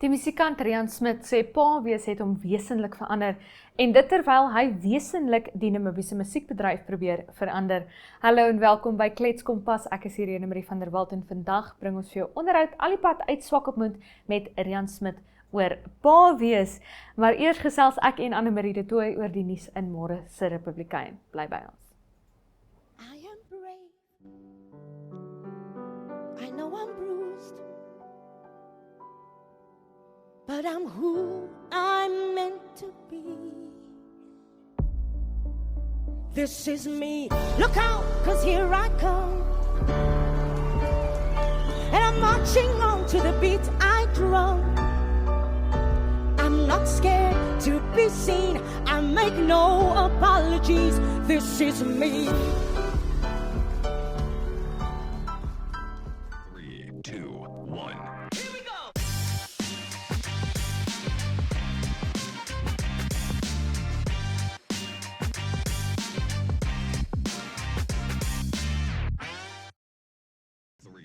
Die musikant Rian Smit sê pa wees het hom wesenlik verander en dit terwyl hy wesenlik die Namibiese musiekbedryf probeer verander. Hallo en welkom by Klets Kompas. Ek is Irene Marie van der Walt en vandag bring ons vir jou onderhoud al die pad uit Swakopmund met Rian Smit oor pa wees. Maar eers gesels ek en Annemarie de Tooy oor die nuus in môre se Republikein. Bly by ons. I am brave. I know I'm bruised. But I'm who I'm meant to be. This is me. Look out, 'cause here I come. And I'm marching on to the beat I drum. I'm not scared to be seen. I make no apologies. This is me. 3, 2, 1.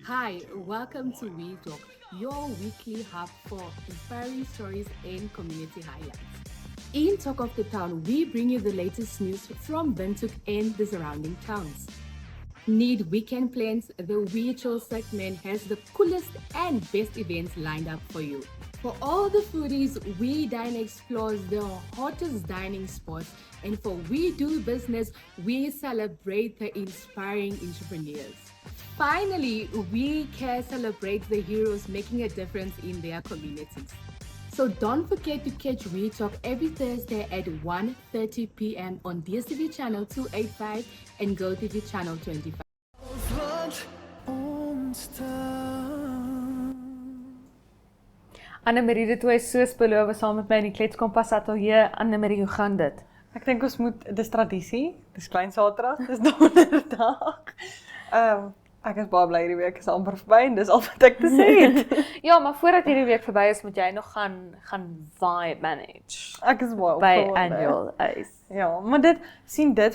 Hi, welcome to We Talk, your weekly hub for inspiring stories and community highlights. In Talk of the Town, we bring you the latest news from Windhoek and the surrounding towns. Need weekend plans? The We Chill segment has the coolest and best events lined up for you. For all the foodies, We Dine explores the hottest dining spots, and for We Do Business, we celebrate the inspiring entrepreneurs. Finally, We Care celebrates the heroes making a difference in their communities. So don't forget to catch We Talk every Thursday at 1:30 p.m. on DSTV channel 285 and GoTV channel 25. Annemarie de Tooy is soos beloof saam met my in die Klets Kompas ateljee. Annemarie, hoe gaan dit? Ek dink ons moet, dis tradisie, dis klein Saterdag, dis donderdag. Ek is baie bly hierdie week is amper verby en dis al wat ek te sê het. Ja, maar voordat hierdie week verby is, moet jy nog gaan vibe manage Ek is baie by opgewonde. Annual Ace. Ja, maar dit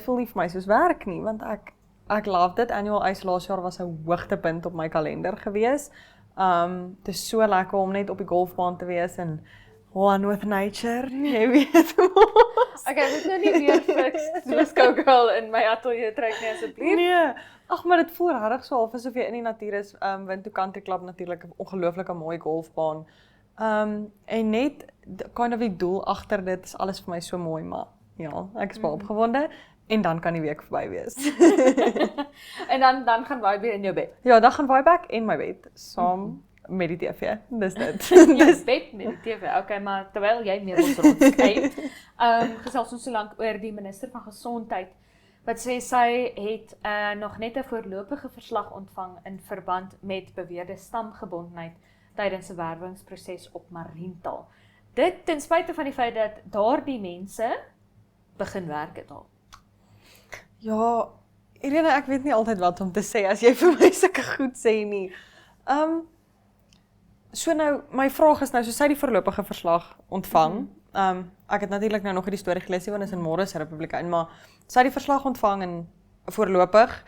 voel nie vir my soos werk nie, want ek love dit. Annual Ace laas jaar was 'n hoogtepunt op my kalender gewees. Het is so lekker om net op die golfbaan te wees en one with nature, jy weet mos. Okay, moet nou nie weer fix Disco Girl in my ateljee trek nie asseblief. Nee, ag maar dit voel regtig so half asof jy in die natuur is. Windhoek Country Club natuurlik 'n ongelooflike mooi golfbaan. En net kind of die doel agter dit is alles vir my so mooi, maar ja, ek is baie opgewonde en dan kan die week verby wees. En dan gaan wij weer in jou bed. Ja, dan gaan Vibeback en my bed saam met die TV. Dis dit. Dis bed met die TV. Okay, maar terwyl jy meer ons rondkyk, gesels ons so lank oor die minister van Gesondheid wat sê sy het nog net 'n voorlopige verslag ontvang in verband met beweerde stamgebondenheid tydens 'n werwingsproses op Mariental. Dit ten spyte van die feit dat daardie mense begin werk het al. Ja, Irene, ek weet nie altyd wat om te sê as jy vir my sulke goed sê nie. So nou, my vraag is nou, so sy die voorlopige verslag ontvang. Ek het natuurlik nou nog die storie gelees, want is in môre se Republikein, maar sy het die verslag ontvang en voorlopig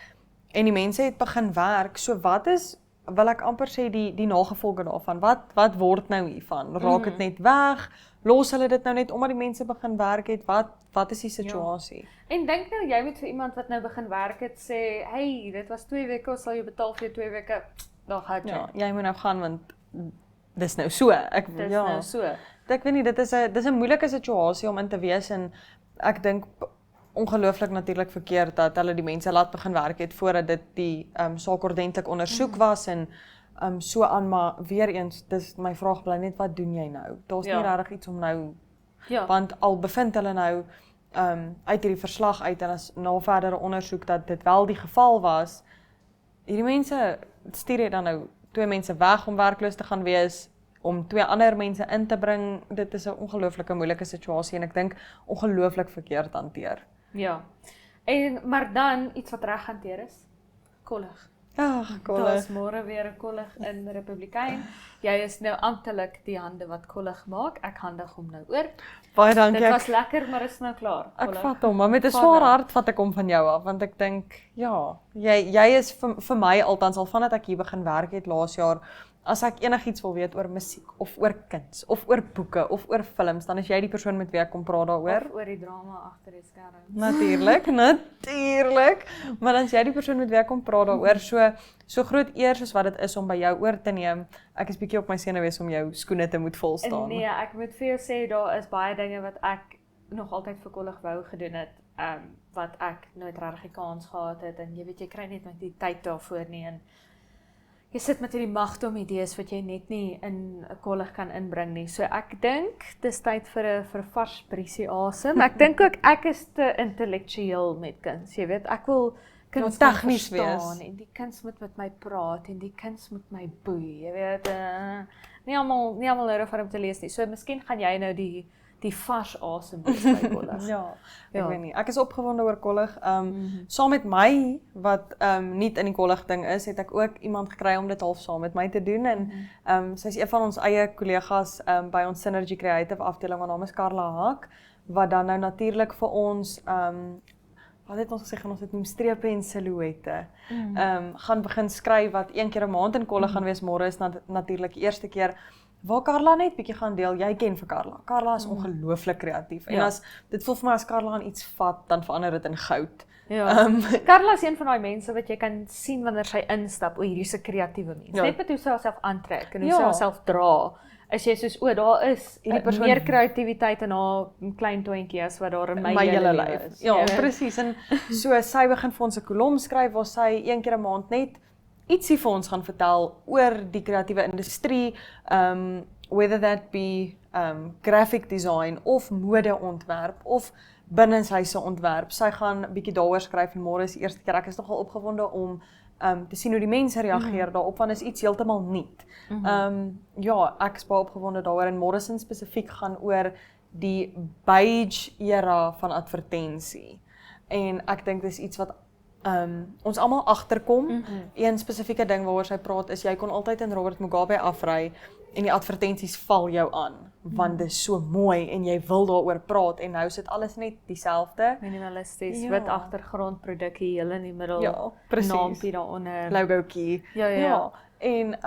en die mense het begin werk. So wat is, wil ek amper sê die nagevolge daarvan? Wat word nou hiervan? Raak dit net weg? Los hulle dit nou net omdat die mense begin werk het? Wat is die situasie? Ja. En dink nou jy moet vir iemand wat nou begin werk het sê, hey, dit was 2 weke, ons sal jou betaal vir 2 weke. Dan gaan jy. Ja, jy moet nou gaan want dis nou so. Dis nou so. Ek weet nie, dis 'n moeilike situasie om in te wees en ek dink ongelooflik natuurlik verkeerd dat hulle die mense laat begin werk het voordat dit die saak ordentlik ondersoek was en so aan, maar weer eens, dis my vraag bly net, wat doen jy nou? Daar's nie regtig iets om nou, want al bevind hulle nou uit hierdie verslag uit en as na verdere ondersoek dat dit wel die geval was, hierdie mense stuur jy dan nou 2 mense weg om werkloos te gaan wees, om 2 ander mense in te bring. Dit is 'n ongelooflike moeilike situasie en ek dink ongelooflik verkeerd hanteer. Ja. Maar dan iets wat reg hanteer is. Kollig. Ag, kollig. Daar's môre weer 'n kollig in Republikein. Jy is nou amptelik die hande wat kollig maak. Ek handig hom nou oor. Baie dankie. Dit was lekker, maar is nou klaar. Ek vat hom, maar met 'n swaar hart vat ek hom van jou af, want ek dink, ja, jy is vir my althans al vandat ek hier begin werk het laas jaar, as ek enigiets wil weet oor musiek, of oor kuns, of oor boeke, of oor films, dan is jy die persoon met wie ek kom praat daaroor. Of oor die drama agter die skerms. Natuurlik, natuurlik. Maar dan is jy die persoon met wie ek kom praat daaroor. So groot eer soos wat dit is om by jou oor te neem. Ek is bietjie op my senuwees om jou skoene te moet vol staan. Nee, ek moet vir jou sê daar is baie dinge wat ek nog altyd vir Kollig wou gedoen het, wat ek nooit regtig die kans gehad het en jy weet jy kry net met die tyd daarvoor nie en jy sit met hierdie magte om idees wat jy net nie in 'n Kollig kan inbring nie. So ek dink dis tyd vir 'n vars briesie asem. Ek dink ook ek is te intellektueel met kuns. Jy weet, ek wil kuns tegnies verstaan wees. en die kuns moet met my praat en die kuns moet my boei. Jy weet, nie almal nodig vir om te lees nie. So miskien gaan jy nou die vars asem wees by Kollig. Ja, ek Ja. weet nie. Ek is opgewonde oor Kollig. Saam met my, wat nie in die Kollig ding is, het ek ook iemand gekry om dit half saam met my te doen. En sy is een van ons eie kollegas by ons Synergy Creative afdeling, haar naam is Carla Haak, wat dan nou natuurlik vir ons, wat het ons gesê, gaan ons dit noem strepe en silhouette, gaan begin skryf wat een keer 'n maand in Kollig gaan wees. Môre is natuurlik die eerste keer, waar Carla net bietjie gaan deel. Jy ken vir Carla. Carla is ongelooflik kreatief. En Ja. as dit voel vir my as Carla aan iets vat, dan verander dit in goud. Ja. Carla is een van daai mense wat jy kan sien wanneer sy instap, o, hierdie is 'n kreatiewe mens. Ja. Net met hoe sy haarself aantrek en hoe Ja. sy haarself dra. Is jy soos, o, daar is Hierdie persoon- meer kreatiwiteit in haar klein toentjie as wat daar in my hele lewe is. Ja, Jy weet? presies. En so sy begin vir ons 'n kolom skryf waar sy een keer 'n maand net ietsie vir ons gaan vertel oor die kreatiewe industrie, whether that be graphic design of modeontwerp of binnenshuise ontwerp. Sy gaan 'n bietjie daaroor skryf en môre is die eerste keer. Ek is nogal opgewonde om te sien hoe die mense reageer daarop, want is iets heeltemal nuut. Ja, ek is baie opgewonde daaroor en môre se spesifiek gaan oor die beige era van advertensie. En ek dink dis iets wat ons almal agterkom. Een spesifieke ding waaroor sy praat is jy kon altyd in Robert Mugabe afry en die advertensies val jou aan, want dit is so mooi en jy wil daaroor praat en nou sit alles net dieselfde. Minimalisties, Ja. wit agtergrondprodukkie, heel in die middel, Ja, presies. naampie daaronder. Logootjie. Ja. En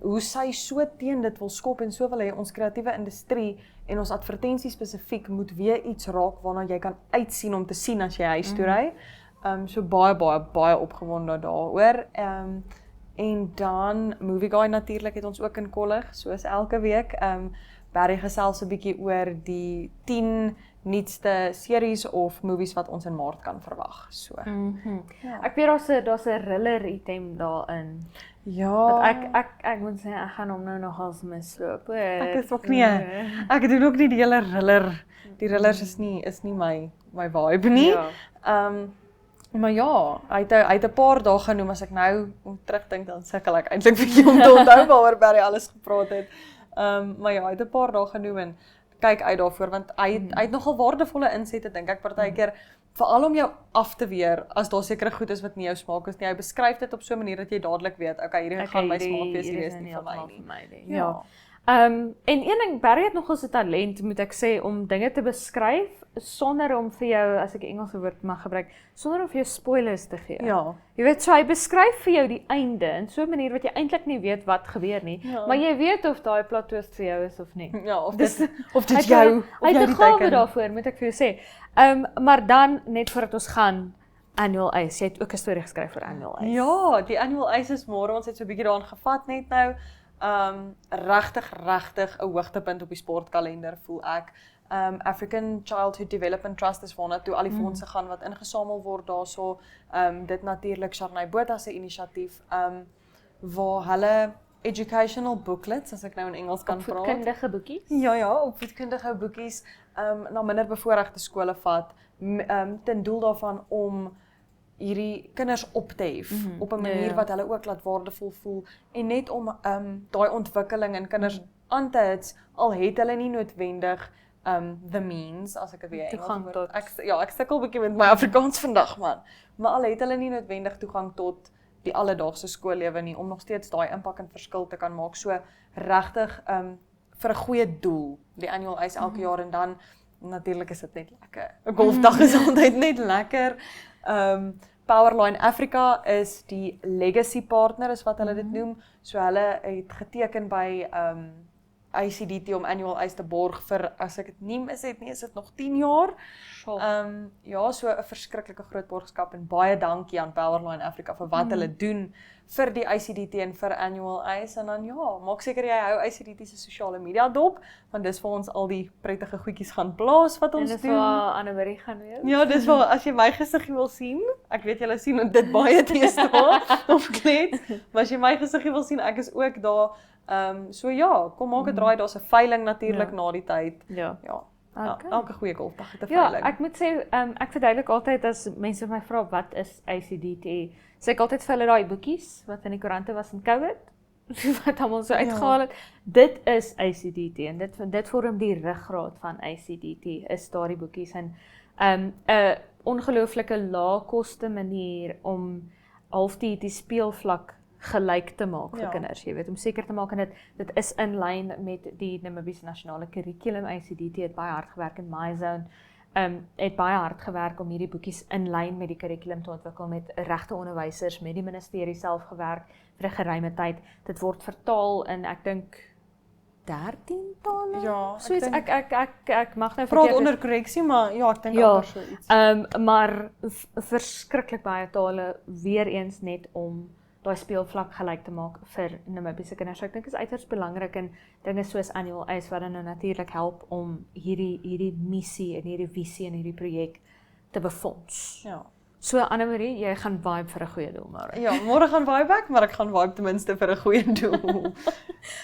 hoe sy so teen dit wil skop en so wil hê ons kreatiewe industrie en ons advertensies spesifiek moet weer iets raak waarna jy kan uitsien om te sien as jy huis toe ry. So baie opgewonde daaroor. En dan Movie Guy natuurlik het ons ook in Kollig, soos elke week. Barry gesels 'n bietjie oor die 10 nuutste series of movies wat ons in Maart kan verwag. So. Ja. Ek weet daar's 'n thriller item daarin. Ja. Wat ek moet sê ek gaan hom nou nogals misloop. Ek is ook nie. Ek doen ook nie die hele thriller. Die thrillers is nie my vibe nie. Ja. Maar ja, hy het 'n paar dae genoem. As ek nou terugdink, dan sukkel ek eintlik bietjie om te onthou waaroor Barry alles gepraat het. Maar ja, hy het 'n paar dae genoem en kyk uit daarvoor want hy het nogal waardevolle insette, dink ek, partykeer veral om jou af te weer as daar sekere goed is wat nie jou smaak is nie. Hy beskryf dit op so 'n manier dat jy dadelik weet, okay, hierdie gaan my smaak wees, hierdie is nie vir my nie. Ja. En een ding, Barry het nogal 'n talent, moet ek sê, om dinge te beskryf sonder om vir jou, as ek 'n Engelse woord mag gebruik, sonder om vir jou spoilers te gee. Ja. Jy weet, so hy beskryf vir jou die einde in so 'n manier wat jy eintlik nie weet wat gebeur nie, maar jy weet of daai plot twist vir jou is of nie. Ja, of Dis- dit Hy jou of hy jy het 'n die gawe teken. daarvoor, moet ek vir jou sê. Maar dan net voordat ons gaan, Annual Ace. Jy het ook 'n storie geskryf vir Annual Ace. Ja, die Annual Ace is môre. Ons het so 'n bietjie daaraan gevat net nou. Regtig 'n hoogtepunt op die sportkalender voel ek. African Childhood Development Trust is waarna toe al die fondse gaan wat ingesamel word daarso. Dit natuurlik Sharnay Botha se inisiatief waar hulle educational booklets, as ek nou in Engels kan praat. Kundige boekies. Ja, opvoedkundige boekies na minder bevoorregte skole vat ten doel daarvan om hierdie kinders op te hef op 'n manier wat hulle ook laat waardevol voel en net om daai ontwikkeling in kinders aan te hits, al het hulle nie noodwendig the means, as ek dit weer Toegang Engels tot- ek sukkel 'n bietjie met my Afrikaans vandag man, maar al het hulle nie noodwendig toegang tot die alledaagse skoollewe nie, om nog steeds daai impak en verskil te kan maak. So regtig vir 'n goeie doel, die Annual Ace elke jaar en dan natuurlik is dit net lekker. 'n Golfdag is altyd net lekker. Powerline Africa is die legacy partner is wat hulle dit noem. So hulle het geteken by ICDT om annual eis te borg vir, as ek dit nie mis het nie, is dit nog 10 jaar. Ja, so 'n verskriklike groot borgskap en baie dankie aan Powerline Africa vir wat hulle doen vir die ICDT en vir annual eis. En dan ja, maak seker jy hou ICDT se sosiale media dop, want dis vir ons al die prettige goedjies gaan blaas wat ons doen. En dis waar Annemarie gaan wees. Ja, dis waar, as jy my gesiggie wil sien, ek weet julle sien dit baie teesdae op Klets, maar as jy my gesiggie wil sien, ek is ook daar. So ja, kom maak 'n draai, daar's 'n veiling natuurlik na die tyd. Ja. Ja. Okay. Elke goeie golfdag het 'n Ja, veiling. ek moet sê, ek verduidelik altyd as mense my vra wat is ICDT, sê ek altyd vir hulle daai boekies wat in die koerante was in COVID, wat almal so uitgehaal het. Dit is ICDT en dit vorm die ruggraat van ICDT, is daardie boekies en 'n ongelooflike lae-koste manier om half die speelvlak gelyk te maak vir kinders, jy weet, om seker te maak en dit is in lyn met die Namibiese nasionale kurrikulum. ICDT het baie hard gewerk in MyZone, het baie hard gewerk om hierdie boekies in lyn met die kurrikulum te ontwikkel, met regte onderwysers, met die ministerie self gewerk vir 'n geruime tyd. Dit word vertaal in, ek dink 13 tale. Ja, soos ek mag nou praat onder korreksie, maar ja, ek dink amper so iets. Maar verskriklik baie tale, weer eens net om daai speelvlak gelyk te maak vir Namibiese kinders. So ek dink is uiters belangrik en dinge soos annual eis wat dan nou natuurlik help om hierdie missie en hierdie visie en hierdie projek te befonds. Ja. So Annemarie, jy gaan vibe vir 'n goeie doel môre. Ja, môre gaan vibe ek, maar ek gaan vibe ten minste vir 'n goeie doel.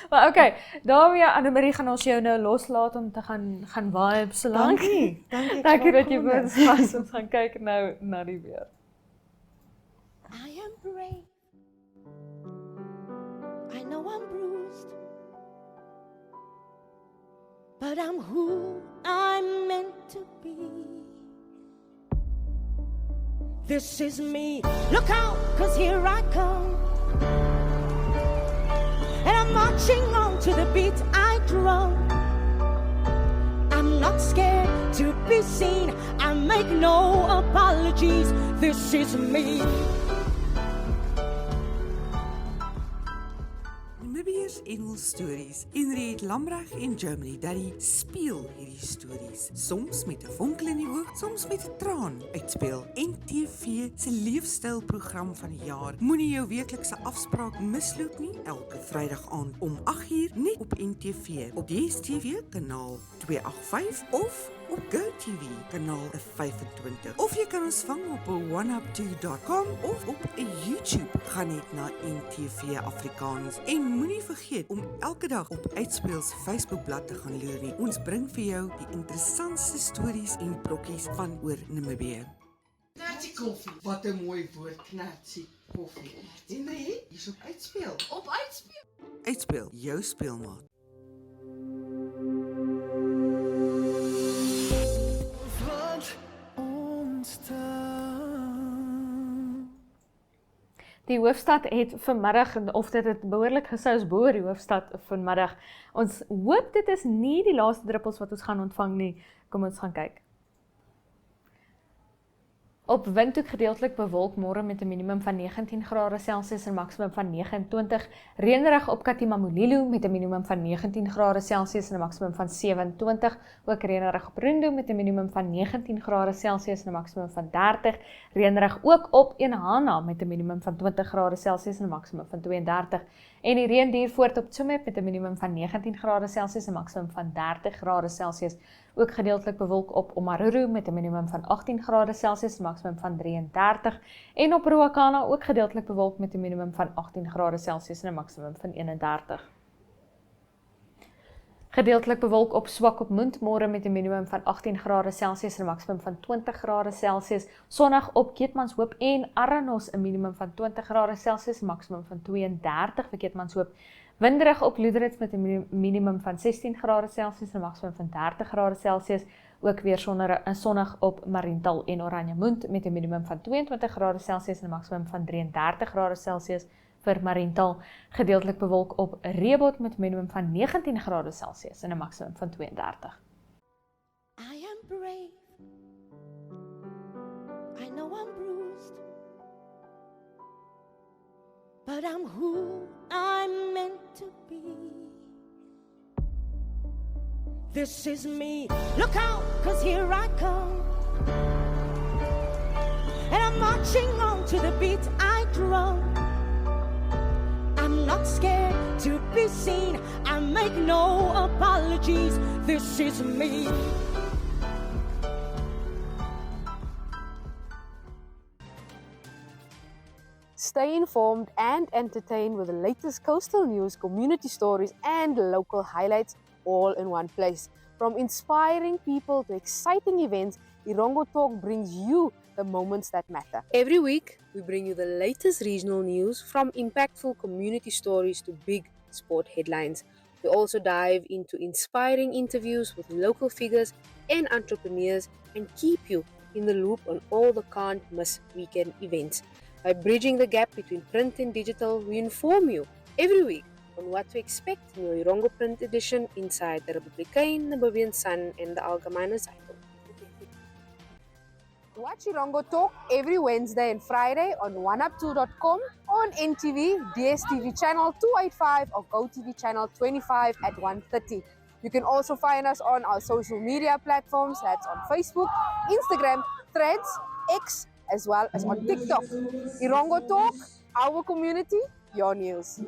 Maar okay, daarmee Annemarie gaan ons jou nou loslaat om te gaan vibe so lank. Dankie. Dankie dat jy vir ons was. Ons gaan kyk nou na die weer. I am brave. I know I'm bruised, but I'm who I'm meant to be. This is me. Look out, 'cause here I come. And I'm marching on to the beat I drum. I'm not scared to be seen. I make no apologies. This is me. Namibiërs Engels stories. Henriette Lambrecht en Germany Daddy speel hierdie stories. Soms met 'n vonkel in die oog, soms met 'n traan uitspeel. NTV se leefstylprogram van die jaar. Moenie jou weeklikse afspraak misloop nie. Elke Vrydag aand om 8uur net op NTV. Op DStv kanaal 285 of op GoTV kanaal 25. Of jy kan ons vang op 1up2.com of op YouTube. Gaan net na NTV Afrikaans en moenie vergeet om elke dag op Uitspeel se Facebookblad te gaan loer nie. Ons bring vir jou die interessantste stories en brokkies van oor Namibië. Knertsie koffie. Wat 'n mooi woord, knertsie koffie. Henry, hier's op Uitspeel. Op Uitspeel. Uitspeel, jou speelmaat. Die hoofstad het vanmiddag, of dit het behoorlik gesous bo die hoofstad vanmiddag. Ons hoop dit is nie die laaste druppels wat ons gaan ontvang nie. Kom ons gaan kyk. Op Windhoek gedeeltelik bewolk môre met 'n minimum van 19 grade Celsius en maksimum van 29. Reënerig op Katimamulilo met 'n minimum van 19 grade Celsius en 'n maksimum van 27. Ook reënerig op Rundu met 'n minimum van 19 grade Celsius en 'n maksimum van 30. Reënerig ook op Enhana met 'n minimum van 20 grade Celsius en 'n maksimum van 32. En die reën duur voort op Tsumeb met 'n minimum van 19 grade Celsius en 'n maksimum van 30 grade Celsius. Ook gedeeltelik bewolk op Omaruru met 'n minimum van 18 grade Celsius en 'n maksimum van 33. En op Ruacana ook gedeeltelik bewolk met 'n minimum van 18 grade Celsius en 'n maksimum van 31. Gedeeltelik bewolk op Swakopmund môre met 'n minimum van 18 grade Celsius en 'n maksimum van 20 grade Celsius. Sondag op Keetmanshoop en Arranos 'n minimum van 20 grade Celsius en 'n maksimum van 32 vir Keetmanshoop. Winderig op Loederitz met 'n minimum van 16 grade Celsius en 'n maksimum van 30 grade Celsius. Ook weer sonnig op Mariental en Oranjemund met 'n minimum van 22 grade Celsius en 'n maksimum van 33 grade Celsius vir Mariental. Gedeeltelik bewolk op Reebot met 'n minimum van 19 grade Celsius en 'n maksimum van 32. I am brave. I know I'm bruised, but I'm who I'm meant to be. This is me. Look out, 'cause here I come. And I'm marching on to the beat I drum. I'm not scared to be seen. I make no apologies. This is me. Stay informed and entertained with the latest coastal news, community stories, and local highlights all in one place. From inspiring people to exciting events, Irongo Talk brings you the moments that matter. Every week, we bring you the latest regional news, from impactful community stories to big sport headlines. We also dive into inspiring interviews with local figures and entrepreneurs and keep you in the loop on all the can't miss weekend events. By bridging the gap between print and digital, we inform you every week on what to expect in your Irongo print edition inside the Republikein, the Namibian Sun, and the Algemeine Zeitung. Watch Irongo Talk every Wednesday and Friday on oneup2.com, on NTV, DSTV channel 285 or GoTV channel 25 at 1:30. You can also find us on our social media platforms, that's on Facebook, Instagram, Threads, X, as well as on TikTok. Irongo Talk, our community, your news.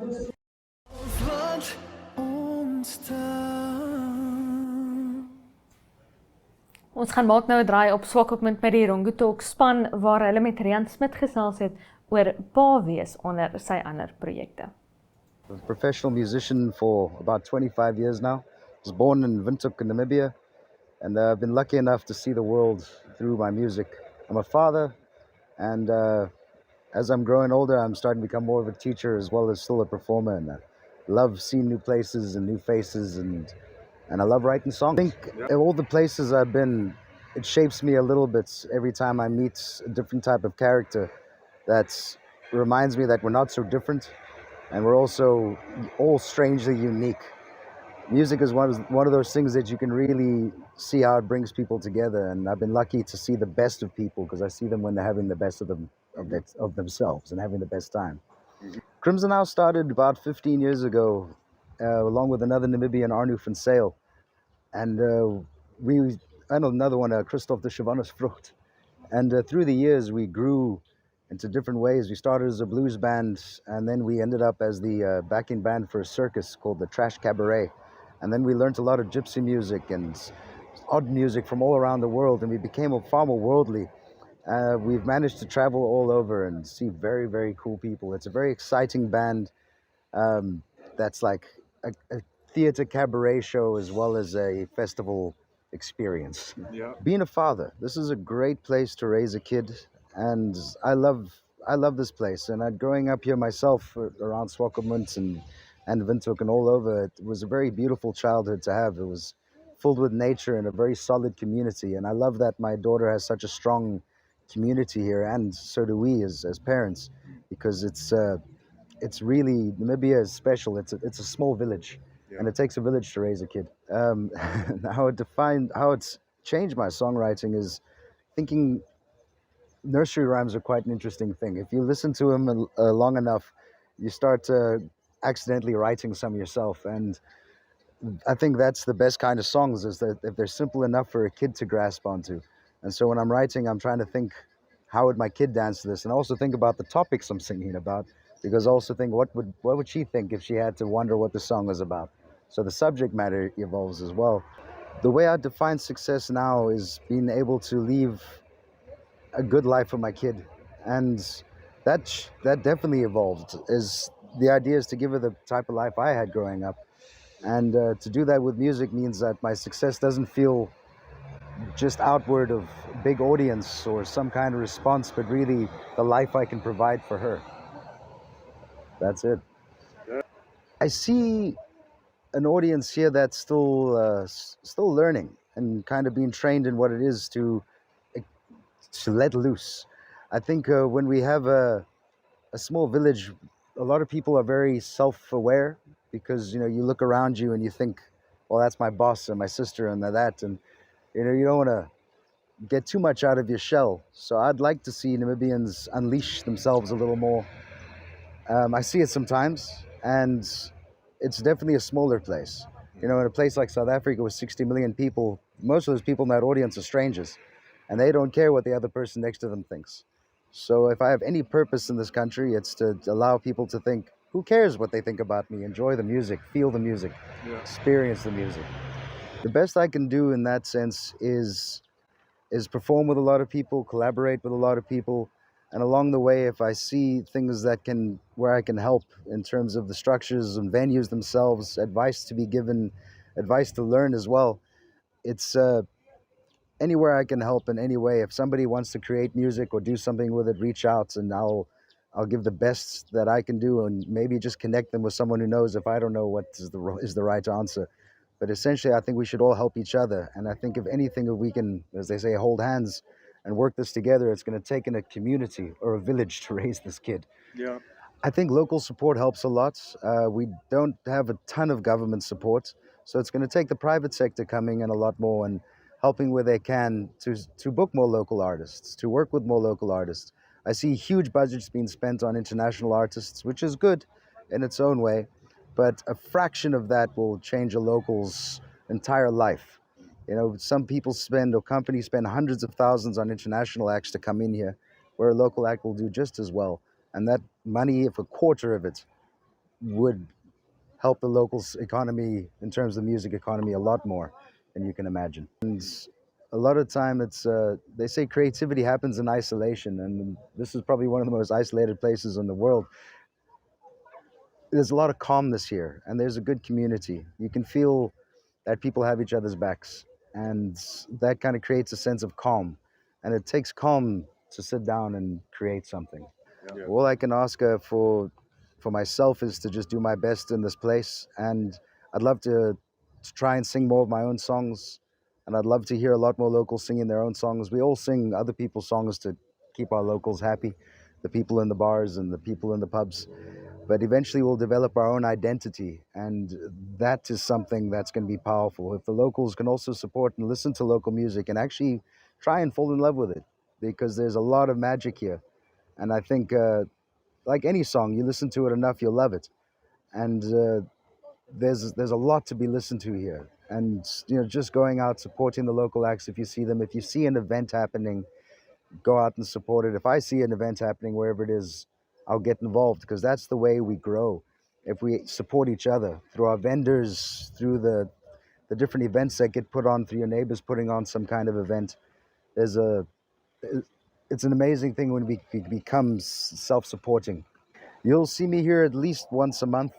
Ons gaan maak nou 'n draai op Swakopmund met die Irongo Talk span waar hulle met Rian Smit gesels het oor pa wees onder sy ander projekte. I'm a professional musician for about 25 years now. I was born in Windhoek in Namibia, and I've been lucky enough to see the world through my music. I'm a father, and as I'm growing older, I'm starting to become more of a teacher as well as still a performer, and I love seeing new places and new faces, and I love writing songs. I think all the places I've been, it shapes me a little bit every time I meet a different type of character that reminds me that we're not so different, and we're also all strangely unique. Music is one of those things that you can really see how it brings people together, and I've been lucky to see the best of people because I see them when they're having the best of themselves and having the best time. Crimson House started about 15 years ago, along with another Namibian, Arno van Sail, and another one, Christoph de Chavannes Vrucht. And through the years, we grew into different ways. We started as a blues band, and then we ended up as the backing band for a circus called the Trash Cabaret. And then we learned a lot of gypsy music and odd music from all around the world, and we became far more worldly. We've managed to travel all over and see very, very cool people. It's a very exciting band that's like a theater cabaret show as well as a festival experience. Yeah. Being a father, this is a great place to raise a kid, and I love this place. And growing up here myself around Swakopmund and Windhoek and all over, it was a very beautiful childhood to have. It was filled with nature and a very solid community. And I love that my daughter has such a strong community here, and so do we as parents, because it's really, Namibia is special. It's a small village, and it takes a village to raise a kid. How it's changed my songwriting is thinking nursery rhymes are quite an interesting thing. If you listen to them long enough, you start accidentally writing some yourself, and I think that's the best kind of songs, is that if they're simple enough for a kid to grasp onto. And so when I'm writing, I'm trying to think, how would my kid dance to this? And also think about the topics I'm singing about, because I also think, what would she think if she had to wonder what the song was about? So the subject matter evolves as well. The way I define success now is being able to leave a good life for my kid, and that definitely evolved. The idea is to give her the type of life I had growing up, and to do that with music means that my success doesn't feel just outward of big audience or some kind of response, but really the life I can provide for her. That's it. I see an audience here that's still learning and kind of being trained in what it is to let loose. I think when we have a small village, a lot of people are very self-aware, because you look around you and you think, well, that's my boss and my sister and that, and you don't want to get too much out of your shell. So I'd like to see Namibians unleash themselves a little more I see it sometimes, and it's definitely a smaller place. You know, in a place like South Africa with 60 million people, most of those people in that audience are strangers, and they don't care what the other person next to them thinks. So if I have any purpose in this country, it's to allow people to think, who cares what they think about me? Enjoy the music, feel the music, experience the music. The best I can do in that sense is perform with a lot of people, collaborate with a lot of people, and along the way, if I see things where I can help in terms of the structures and venues themselves, advice to be given, advice to learn as well, it's anywhere I can help in any way. If somebody wants to create music or do something with it, reach out and I'll give the best that I can do, and maybe just connect them with someone who knows if I don't know what is the right answer. But essentially, I think we should all help each other. And I think if anything, if we can, as they say, hold hands and work this together, it's going to take in a community or a village to raise this kid. Yeah. I think local support helps a lot. We don't have a ton of government support, so it's going to take the private sector coming in a lot more and helping where they can to book more local artists, to work with more local artists. I see huge budgets being spent on international artists, which is good in its own way, but a fraction of that will change a local's entire life. You know, some people spend, or companies spend hundreds of thousands on international acts to come in here, where a local act will do just as well. And that money, if a quarter of it, would help the local's economy in terms of the music economy a lot more than you can imagine. And a lot of time it's, they say creativity happens in isolation, and this is probably one of the most isolated places in the world. There's a lot of calmness here, and there's a good community. You can feel that people have each other's backs, and that kind of creates a sense of calm. And it takes calm to sit down and create something. Yeah. All I can ask for myself is to just do my best in this place, and I'd love to try and sing more of my own songs, and I'd love to hear a lot more locals singing their own songs. We all sing other people's songs to keep our locals happy, the people in the bars and the people in the pubs. But eventually we'll develop our own identity, and that is something that's going to be powerful. If the locals can also support and listen to local music and actually try and fall in love with it, because there's a lot of magic here. And I think, like any song, you listen to it enough, you'll love it. And there's a lot to be listened to here. And just going out, supporting the local acts if you see them. If you see an event happening, go out and support it. If I see an event happening wherever it is, I'll get involved, because that's the way we grow. If we support each other through our vendors, through the different events that get put on, through your neighbors putting on some kind of event, it's an amazing thing when we become self-supporting. You'll see me here at least once a month,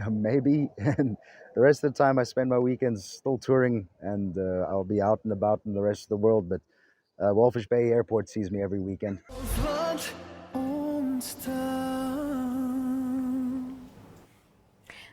maybe. And the rest of the time I spend my weekends still touring, and I'll be out and about in the rest of the world. But Walvish Bay Airport sees me every weekend.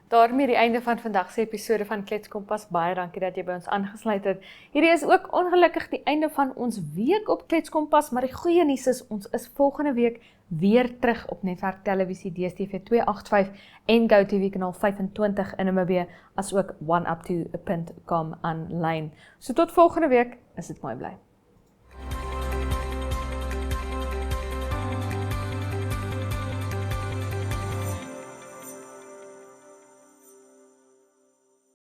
Daarmee die einde van vandag se episode van Klets Kompas. Baie dankie dat jy by ons aangesluit het. Hierdie is ook ongelukkig die einde van ons week op Klets Kompas, maar die goeie nuus is ons is volgende week weer terug op Netwerk Televisie DStv 285 en GoTV kanaal 25 in Namibië, as ook oneup2.com aanlyn. So tot volgende week, is dit mooi bly.